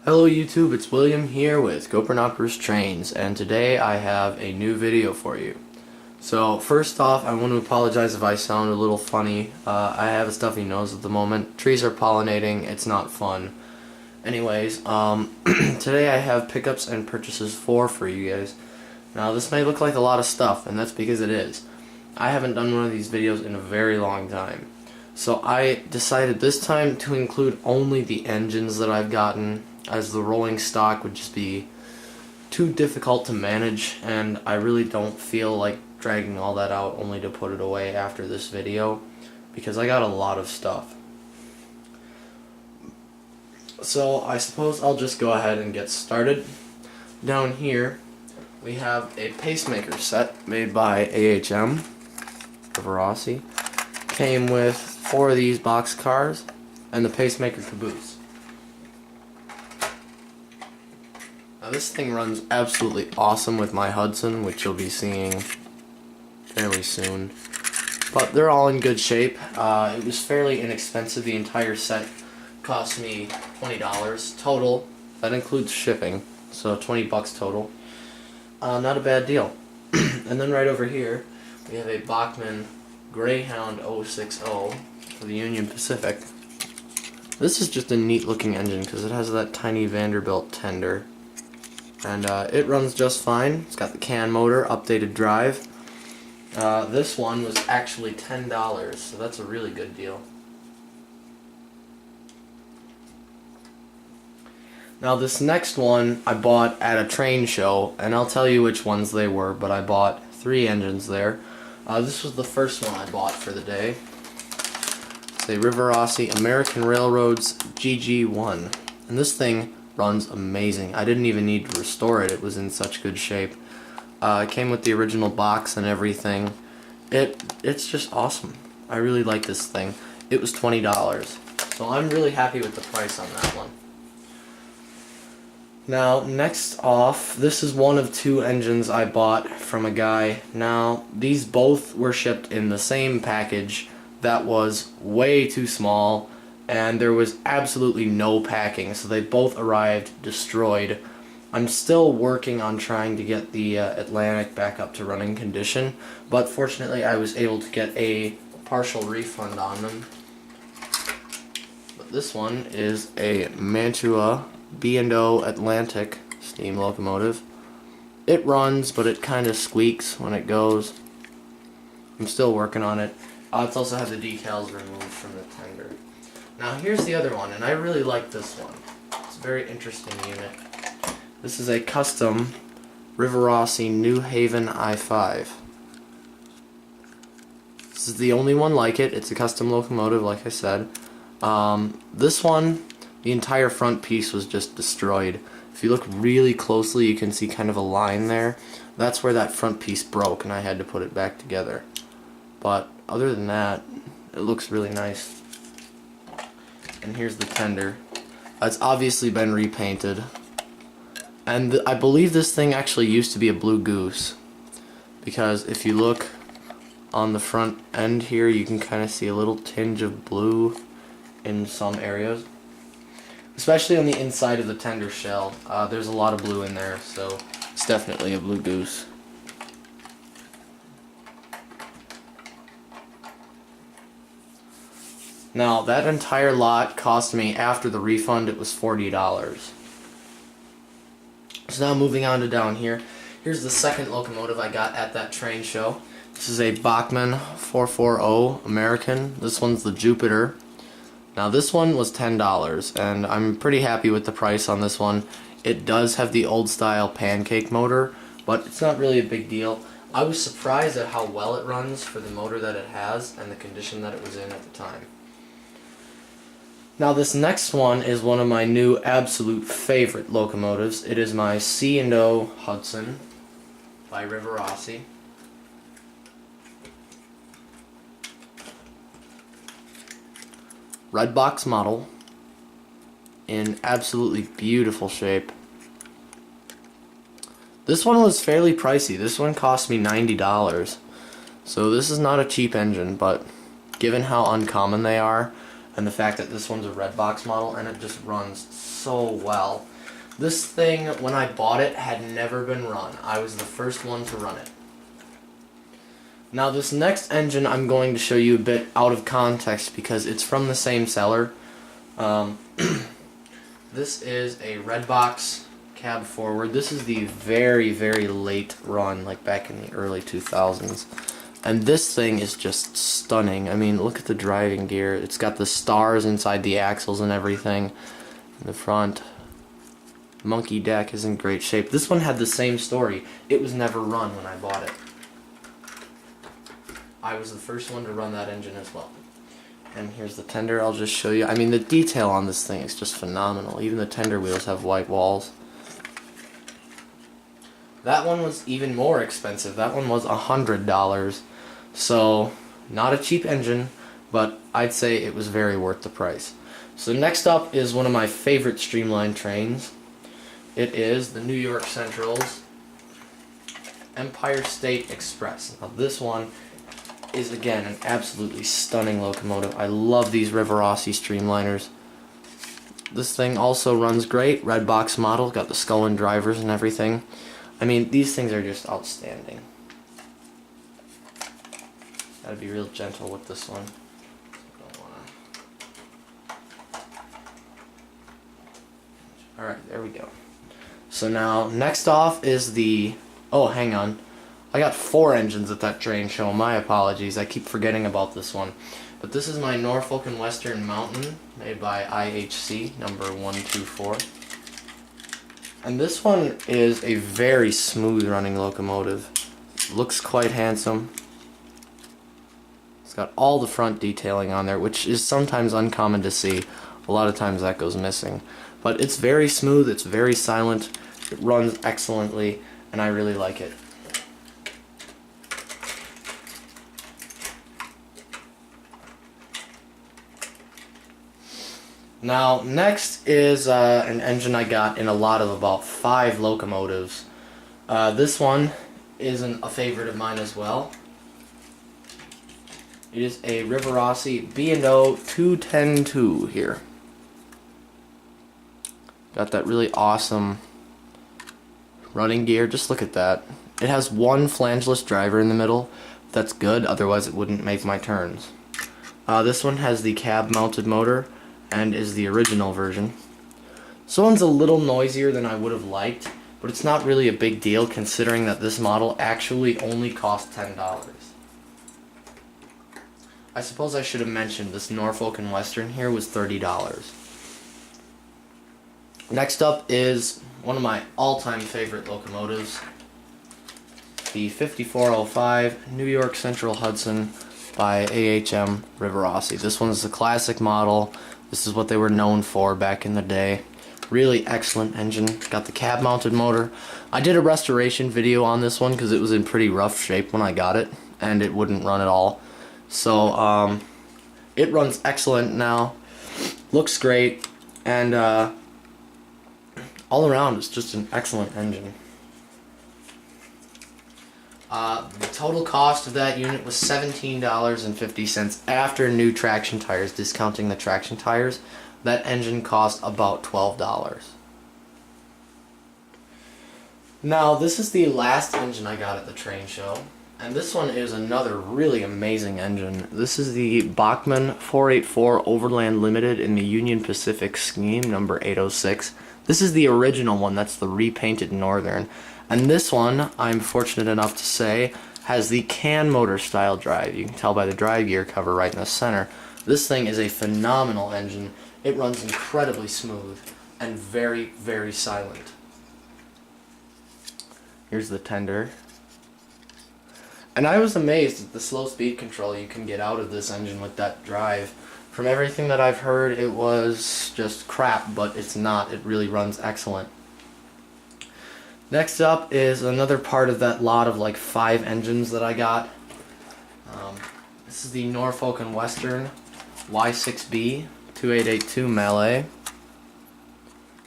Hello YouTube, it's William here with GoPronoper's Trains, and today I have a new video for you. So first off, I want to apologize if I sound a little funny. I have a stuffy nose at the moment. Trees are pollinating, it's not fun. Anyways, today I have pickups and purchases for you guys. Now this may look like a lot of stuff, and that's because it is. I haven't done one of these videos in a very long time. So I decided this time to include only the engines that I've gotten, as the rolling stock would just be too difficult to manage, and I really don't feel like dragging all that out only to put it away after this video, because I got a lot of stuff. So I suppose I'll just go ahead and get started. Down here we have a Pacemaker set made by AHM, Rossi. Came with 4 of these box cars and the Pacemaker caboose. Now this thing runs absolutely awesome with my Hudson, which you'll be seeing fairly soon. But they're all in good shape. It was fairly inexpensive. The entire set cost me $20 total. That includes shipping, so $20 total. Not a bad deal. And then right over here we have a Bachman Greyhound 060 for the Union Pacific. This is just a neat looking engine because it has that tiny Vanderbilt tender. And it runs just fine. It's got the can motor, updated drive. This one was actually $10, so that's a really good deal. Now this next one I bought at a train show, and I'll tell you which ones they were, but I bought 3 engines there. This was the first one I bought for the day. It's a Rossi American Railroads GG1, and this thing runs amazing. I didn't even need to restore it. It was in such good shape. It came with the original box and everything. It's just awesome. I really like this thing. It was $20, so I'm really happy with the price on that one. Now next off, this is one of 2 engines I bought from a guy. Now these both were shipped in the same package that was way too small, and there was absolutely no packing, so they both arrived destroyed. I'm still working on trying to get the Atlantic back up to running condition, but fortunately I was able to get a partial refund on them. But this one is a Mantua B&O Atlantic steam locomotive. It runs, but it kind of squeaks when it goes. I'm still working on it. It's also had the decals removed from the tender. Now here's the other one, and I really like this one. It's a very interesting unit. This is a custom Rossi New Haven I-5. This is the only one like it. It's a custom locomotive, like I said. This one, the entire front piece was just destroyed. If you look really closely, you can see kind of a line there. That's where that front piece broke, and I had to put it back together. But other than that, it looks really nice. And here's the tender. It's obviously been repainted. And I believe this thing actually used to be a Blue Goose, because if you look on the front end here, you can kind of see a little tinge of blue in some areas. Especially on the inside of the tender shell. There's a lot of blue in there, so it's definitely a Blue Goose. Now, that entire lot cost me, after the refund, it was $40. So now moving on to down here. Here's the second locomotive I got at that train show. This is a Bachman 440 American. This one's the Jupiter. Now this one was $10, and I'm pretty happy with the price on this one. It does have the old style pancake motor, but it's not really a big deal. I was surprised at how well it runs for the motor that it has and the condition that it was in at the time. Now this next one is one of my new absolute favorite locomotives. It is my C&O Hudson by Rossi. Red box model in absolutely beautiful shape. This one was fairly pricey. This one cost me $90. So this is not a cheap engine, but given how uncommon they are, and the fact that this one's a red box model and it just runs so well. This thing, when I bought it, had never been run. I was the first one to run it. Now this next engine I'm going to show you a bit out of context because it's from the same seller. This is a red box cab forward. This is the very, very late run, like back in the early 2000s. And this thing is just stunning. I mean, look at the driving gear. It's got the stars inside the axles and everything. In the front. Monkey deck is in great shape. This one had the same story. It was never run when I bought it. I was the first one to run that engine as well. And here's the tender. I'll just show you. I mean, the detail on this thing is just phenomenal. Even the tender wheels have white walls. That one was even more expensive. That one was $100. So, not a cheap engine, but I'd say it was very worth the price. So next up is one of my favorite streamlined trains. It is the New York Central's Empire State Express. Now this one is again an absolutely stunning locomotive. I love these Rivarossi streamliners. This thing also runs great. Red box model, got the skull and drivers and everything. I mean, these things are just outstanding. Gotta be real gentle with this one. Alright, there we go. So now, next off is the... Oh, hang on. I got 4 engines at that train show. My apologies. I keep forgetting about this one. But this is my Norfolk and Western Mountain, made by IHC, number 124. And this one is a very smooth running locomotive. Looks quite handsome. It's got all the front detailing on there, which is sometimes uncommon to see. A lot of times that goes missing. But it's very smooth, it's very silent, it runs excellently, and I really like it. Now, next is an engine I got in a lot of about 5 locomotives. This one isn't a favorite of mine as well. It is a Rivarossi B&O 210-2 here. Got that really awesome running gear. Just look at that. It has one flangeless driver in the middle. That's good, otherwise it wouldn't make my turns. This one has the cab mounted motor and is the original version. This one's a little noisier than I would have liked, but it's not really a big deal considering that this model actually only cost $10. I suppose I should have mentioned this Norfolk and Western here was $30. Next up is one of my all-time favorite locomotives, the 5405 New York Central Hudson by AHM Rivarossi. This one is a classic model. This is what they were known for back in the day. Really excellent engine. Got the cab mounted motor. I did a restoration video on this one because it was in pretty rough shape when I got it and it wouldn't run at all. So it runs excellent now. Looks great, and all around it's just an excellent engine. The total cost of that unit was $17.50 after new traction tires, discounting the traction tires. That engine cost about $12. Now, this is the last engine I got at the train show, and this one is another really amazing engine. This is the Bachman 484 Overland Limited in the Union Pacific scheme, number 806. This is the original one, that's the repainted Northern. And this one, I'm fortunate enough to say, has the can motor style drive. You can tell by the drive gear cover right in the center. This thing is a phenomenal engine. It runs incredibly smooth and very, very silent. Here's the tender. And I was amazed at the slow speed control you can get out of this engine with that drive. From everything that I've heard, it was just crap, but it's not. It really runs excellent. Next up is another part of that lot of like 5 engines that I got. This is the Norfolk and Western Y6B 2882 Mallet.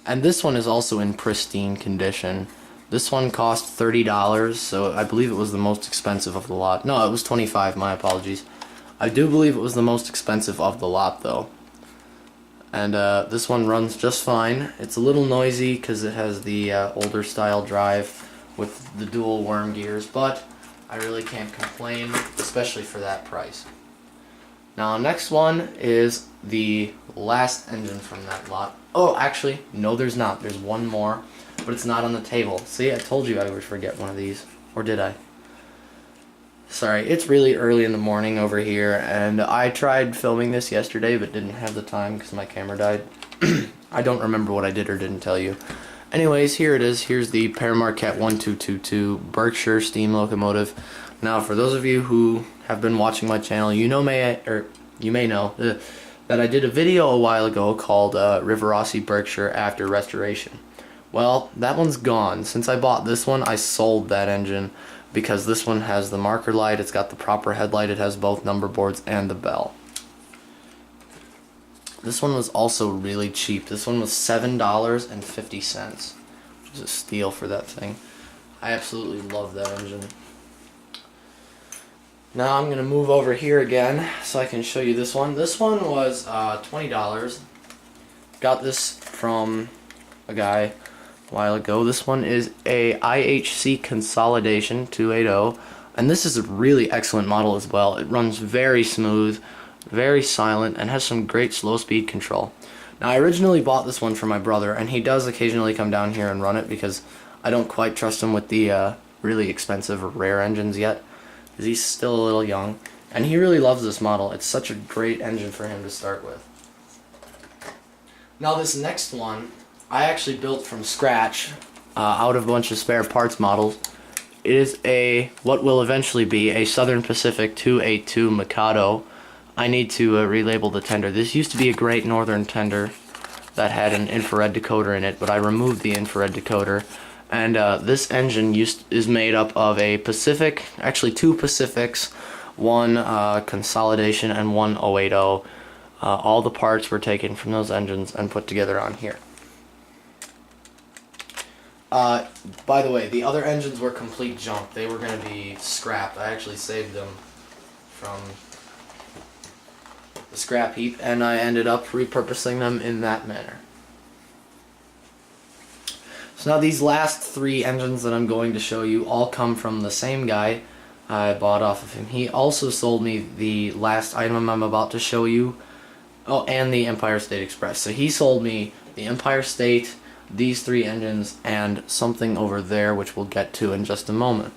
And this one is also in pristine condition. This one cost $30, so I believe it was the most expensive of the lot. No, it was $25, my apologies. I do believe it was the most expensive of the lot, though. And this one runs just fine. It's a little noisy because it has the older style drive with the dual worm gears, but I really can't complain, especially for that price. Now next one is the last engine from that lot. Oh, actually, no there's not. There's one more, but it's not on the table. See, I told you I would forget one of these. Or did I? Sorry, it's really early in the morning over here, and I tried filming this yesterday but didn't have the time because my camera died. I don't remember what I did or didn't tell you. Anyways, here it is. Here's the Pacemaker 1222 Berkshire steam locomotive. Now, for those of you who have been watching my channel, you may know that I did a video a while ago called Rivarossi Berkshire After Restoration. Well, that one's gone. Since I bought this one, I sold that engine because this one has the marker light, it's got the proper headlight, it has both number boards and the bell. This one was also really cheap. This one was $7.50, which is a steal for that thing. I absolutely love that engine. Now I'm going to move over here again so I can show you this one. This one was $20. Got this from a guy a while ago. This one is a IHC Consolidation 280, and this is a really excellent model as well. It runs very smooth, very silent, and has some great slow speed control. Now I originally bought this one for my brother, and he does occasionally come down here and run it because I don't quite trust him with the really expensive or rare engines yet, because he's still a little young, and he really loves this model. It's such a great engine for him to start with. Now this next one I actually built from scratch out of a bunch of spare parts models. It is what will eventually be a Southern Pacific 282 Mikado. I need to relabel the tender. This used to be a Great Northern tender that had an infrared decoder in it, but I removed the infrared decoder. And this engine is made up of a Pacific, actually two Pacifics, one Consolidation and one 080. All the parts were taken from those engines and put together on here. By the way, the other engines were complete junk. They were going to be scrapped. I actually saved them from the scrap heap, and I ended up repurposing them in that manner. So now these last three engines that I'm going to show you all come from the same guy. I bought off of him. He also sold me the last item I'm about to show you. Oh, and the Empire State Express. So he sold me the Empire State, these three engines, and something over there which we'll get to in just a moment.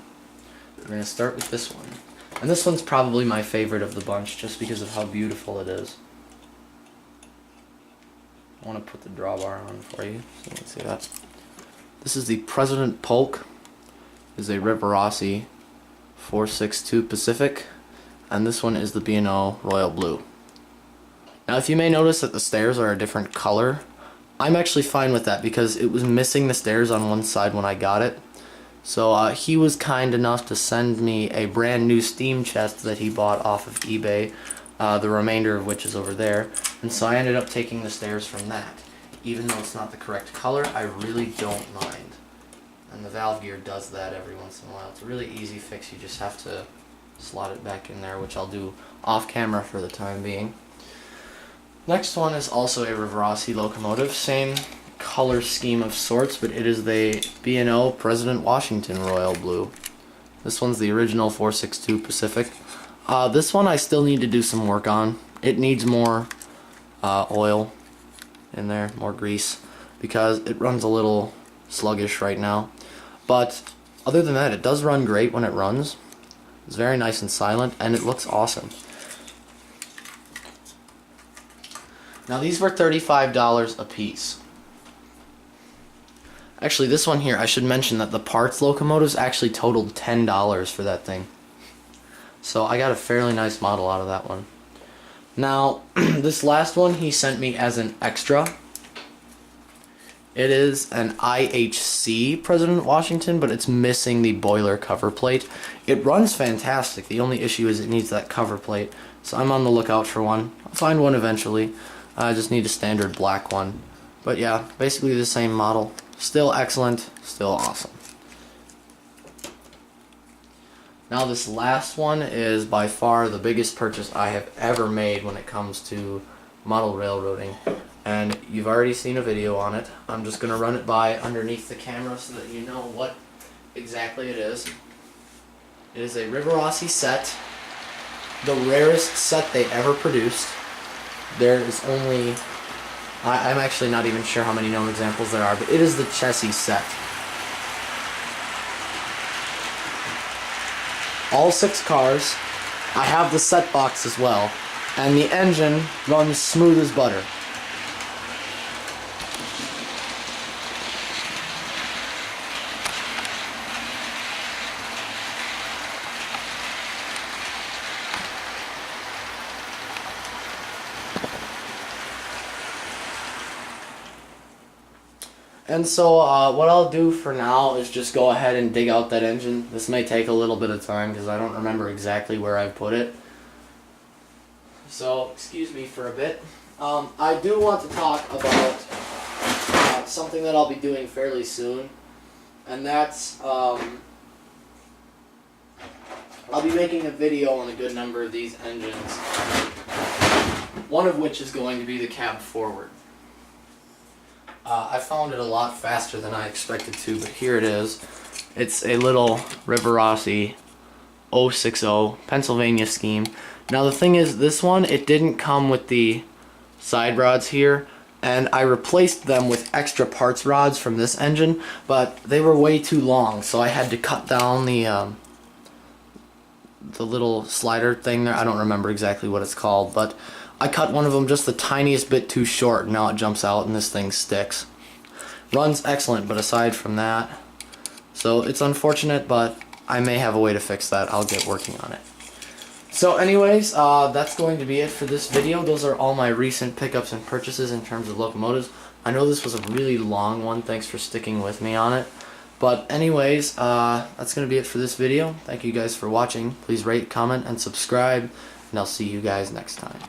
We're going to start with this one. And this one's probably my favorite of the bunch just because of how beautiful it is. I want to put the drawbar on for you so you can see that. This is the President Polk. Is a Rivarossi 462 Pacific, and this one is the B&O Royal Blue. Now if you may notice that the stairs are a different color, I'm actually fine with that because it was missing the stairs on one side when I got it. So he was kind enough to send me a brand new steam chest that he bought off of eBay, the remainder of which is over there, and so I ended up taking the stairs from that. Even though it's not the correct color, I really don't mind. And the valve gear does that every once in a while. It's a really easy fix. You just have to slot it back in there, which I'll do off camera for the time being. Next one is also a Rivarossi locomotive. Same color scheme of sorts, but it is the B&O President Washington Royal Blue. This one's the original 462 Pacific. This one I still need to do some work on. It needs more oil in there, more grease, because it runs a little sluggish right now. But other than that, it does run great when it runs. It's very nice and silent, and it looks awesome. Now these were $35 a piece. Actually, this one here, I should mention that the parts locomotives actually totaled $10 for that thing. So I got a fairly nice model out of that one. Now, this last one he sent me as an extra. It is an IHC President Washington, but it's missing the boiler cover plate. It runs fantastic. The only issue is it needs that cover plate. So I'm on the lookout for one. I'll find one eventually. I just need a standard black one. But yeah, basically the same model. Still excellent, still awesome. Now this last one is by far the biggest purchase I have ever made when it comes to model railroading. and you've already seen a video on it. I'm just going to run it by underneath the camera so that you know what exactly it is. It is a Purcahses set, the rarest set they ever produced. There is only, I'm actually not even sure how many known examples there are, but it is the chassis set. All 6 cars. I have the set box as well, and the engine runs smooth as butter. And so what I'll do for now is just go ahead and dig out that engine. This may take a little bit of time because I don't remember exactly where I've put it. So excuse me for a bit. I do want to talk about something that I'll be doing fairly soon. And that's, I'll be making a video on a good number of these engines. One of which is going to be the cab forward. I found it a lot faster than I expected to, but here it is. It's a little Purcahses 060 Pennsylvania scheme. Now the thing is, this one, it didn't come with the side rods here, and I replaced them with extra parts rods from this engine, but they were way too long, so I had to cut down the little slider thing there. I don't remember exactly what it's called, but I cut one of them just the tiniest bit too short, and now it jumps out and this thing sticks. Runs excellent, but aside from that, so it's unfortunate, but I may have a way to fix that. I'll get working on it. So anyways, that's going to be it for this video. Those are all my recent pickups and purchases in terms of locomotives. I know this was a really long one. Thanks for sticking with me on it. But anyways, that's going to be it for this video. Thank you guys for watching. Please rate, comment, and subscribe, and I'll see you guys next time.